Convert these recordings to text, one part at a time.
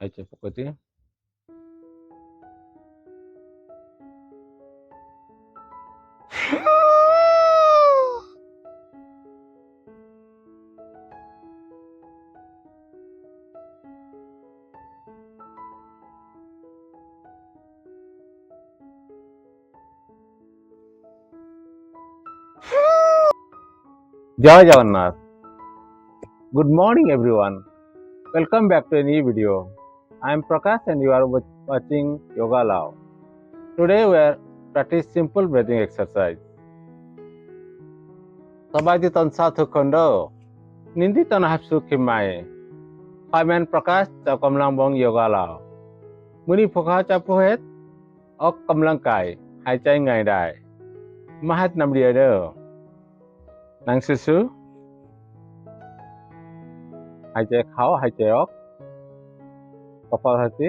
หายใจปกติJai Jagannath. Good morning everyone. Welcome back to a new video. I am Prakash and you are watching Yoga Love. Today we are practice simple breathing exercise. สบายดีตอนเช้าทุกคนเด้อยินดีต้อนรับสู่คลิปใหม่ข้าแม่นประกาศเจ้ากำลังบองโยกาลาวมื้อนี้พวกเขาจะพูดเฮ็ดออกกำลังกายหายใจง่ายได้มาเฮ็ดนำเดียวเด้อนั่งซื่อๆหายใจเข้าหายใจออกกระเพาะทันที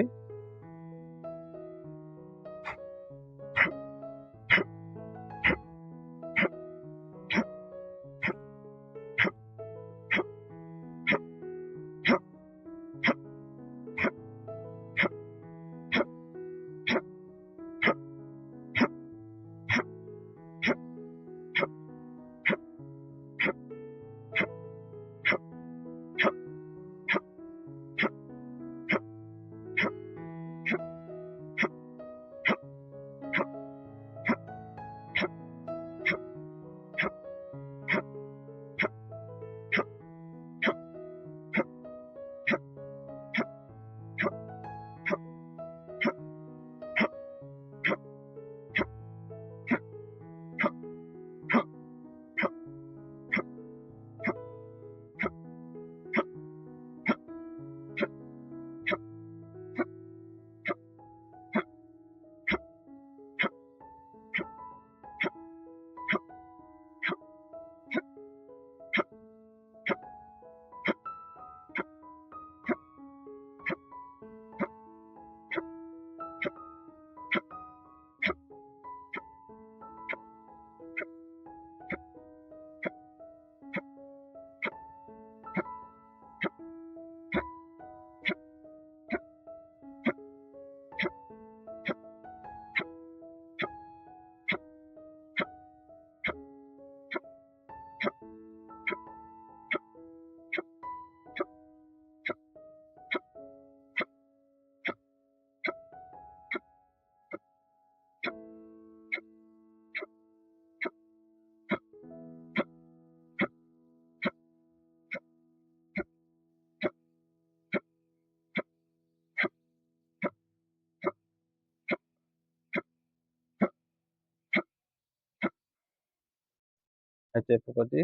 หายใจปกติ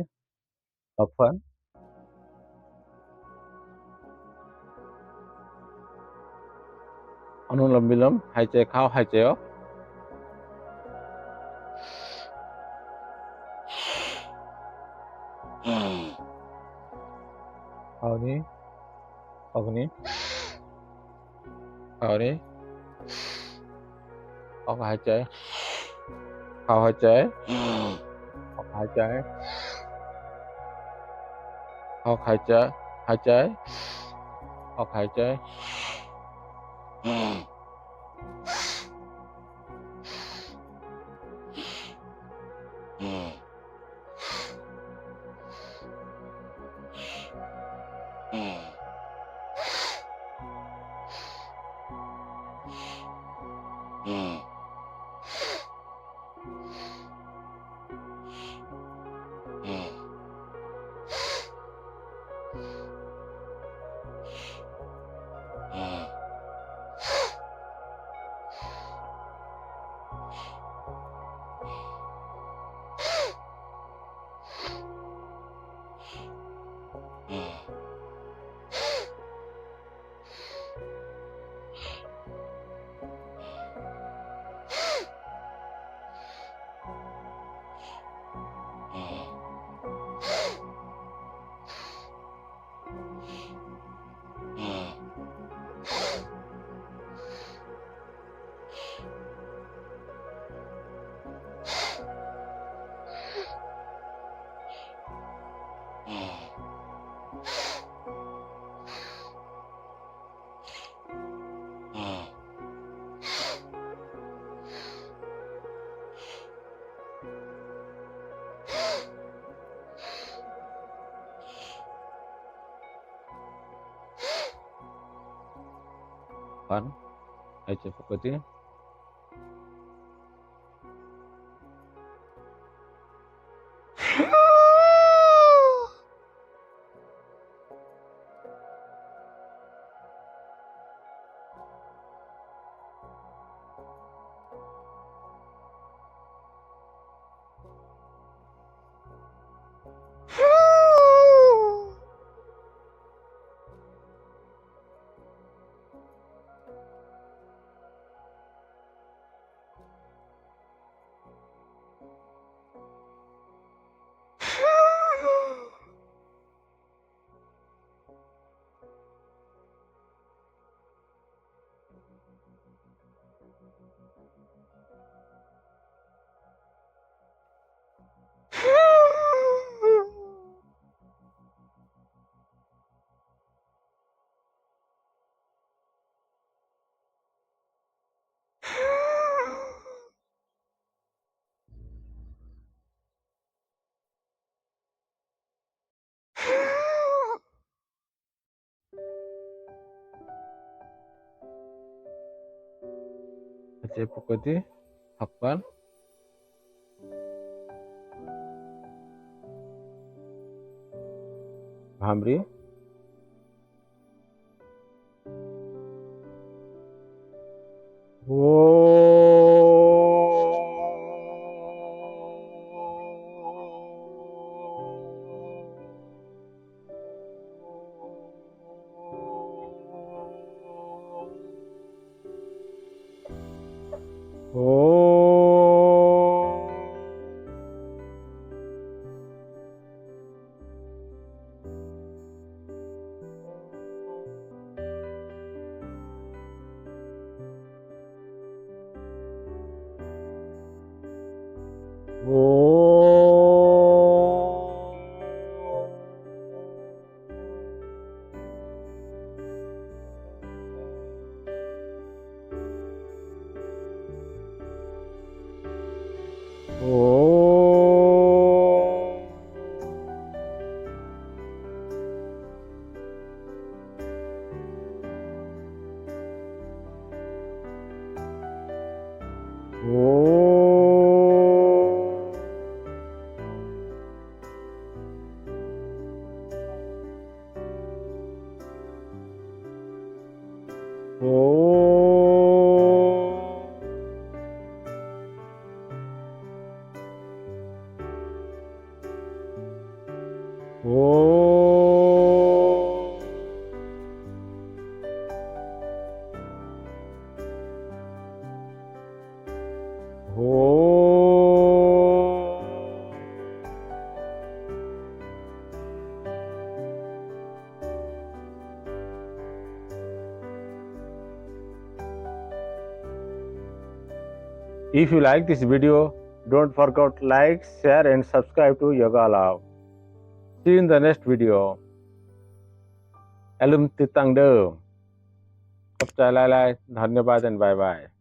พักผ่อนอนุโลมวิโลมหายใจเข้าหายใจออกเข้านี้ออกนี้เข้านี้ออกหายใจเข้าหายใจออกหายใจเข้าหายใจหายใจออกหายใจ Pan Aja pukati Aja pukati Hakpan Hamri If you like this video, don't forget to like, share and subscribe to Yoga Love. See you in the next video. อย่าลืมติดตามเด้อขอบใจหลายๆधन्यवाद and bye bye